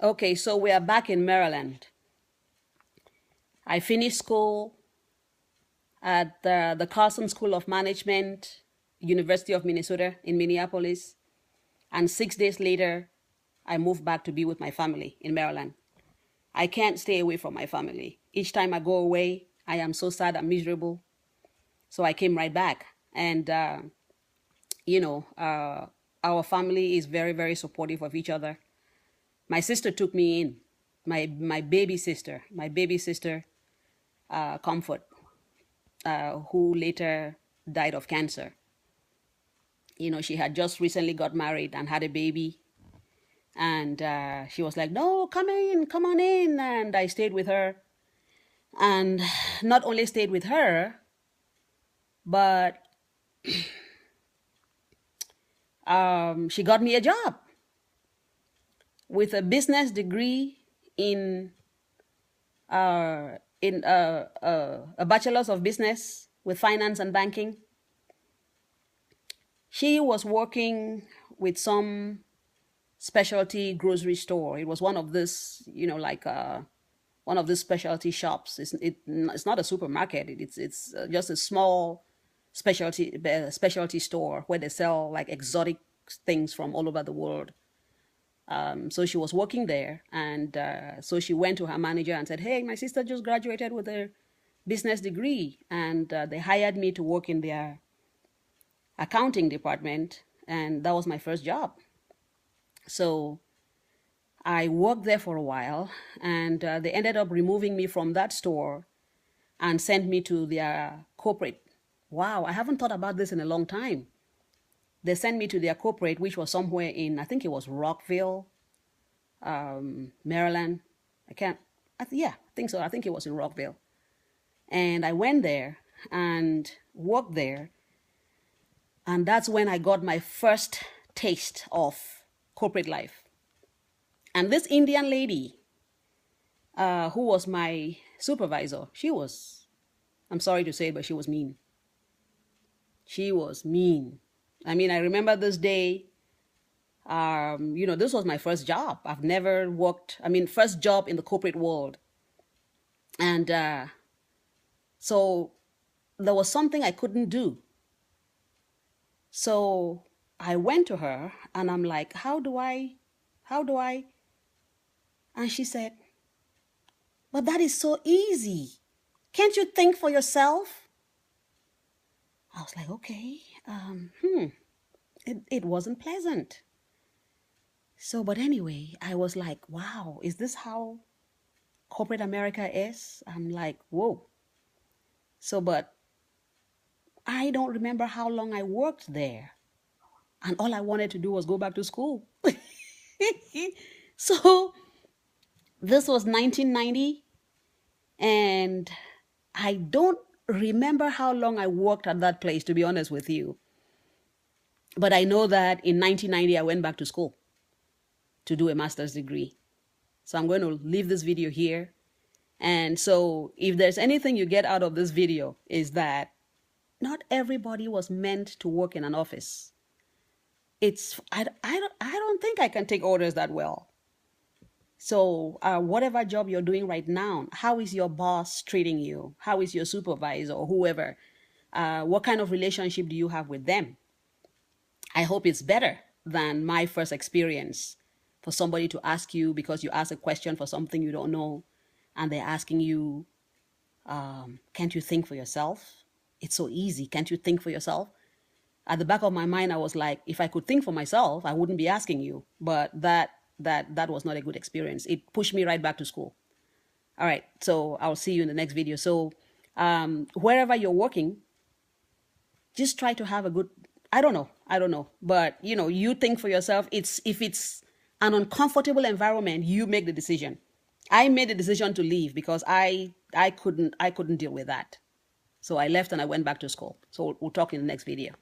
Okay, so we are back in Maryland. I finished school at the Carson School of Management, University of Minnesota in Minneapolis. And 6 days later, I moved back to be with my family in Maryland. I can't stay away from my family. Each time I go away, I am so sad and miserable. So I came right back. And, you know, uh, our family is very, very supportive of each other. My sister took me in, my baby sister, Comfort, who later died of cancer. She had just recently got married and had a baby. And she was like, no, come in, come on in. And I stayed with her. And not only stayed with her, but she got me a job with a business degree in a bachelor's of business with finance and banking. She was working with some specialty grocery store. It was one of this, like one of these specialty shops. It's not a supermarket. It's just a small specialty store where they sell like exotic things from all over the world. So she was working there, and so she went to her manager and said, "Hey, my sister just graduated with a business degree, and they hired me to work in their accounting department, and that was my first job." So I worked there for a while, and they ended up removing me from that store and sent me to their corporate. Wow, I haven't thought about this in a long time. They sent me to their corporate, which was somewhere in, I think it was Rockville, Maryland. I can't, yeah, I think so. I think it was in Rockville. And I went there and worked there. And that's when I got my first taste of corporate life. And this Indian lady, who was my supervisor, I'm sorry to say, but she was mean. She was mean. I mean, I remember this day, this was my first job. I've never worked, first job in the corporate world. And so there was something I couldn't do. So I went to her and I'm like, how do I? And she said, but that is so easy. Can't you think for yourself? I was like, okay, it wasn't pleasant. So, but anyway, I was like, wow, is this how corporate America is? I'm like, whoa. So, but I don't remember how long I worked there. And all I wanted to do was go back to school. So, this was 1990. And I don't remember how long I worked at that place, to be honest with you. But I know that in 1990, I went back to school to do a master's degree. So I'm going to leave this video here. And so if there's anything you get out of this video is that not everybody was meant to work in an office. I don't think I can take orders that well. So whatever job you're doing right now, how is your boss treating you? How is your supervisor or whoever? What kind of relationship do you have with them? I hope it's better than my first experience for somebody to ask you because you ask a question for something you don't know, and they're asking you, can't you think for yourself? It's so easy. Can't you think for yourself? At the back of my mind, I was like, if I could think for myself, I wouldn't be asking you. But that was not a good experience. It pushed me right back to school. All right, so I'll see you in the next video. So wherever you're working, just try to have a good, I don't know, but you think for yourself. If it's an uncomfortable environment, you make the decision. I made the decision to leave because I couldn't deal with that. So I left and I went back to school. So we'll talk in the next video.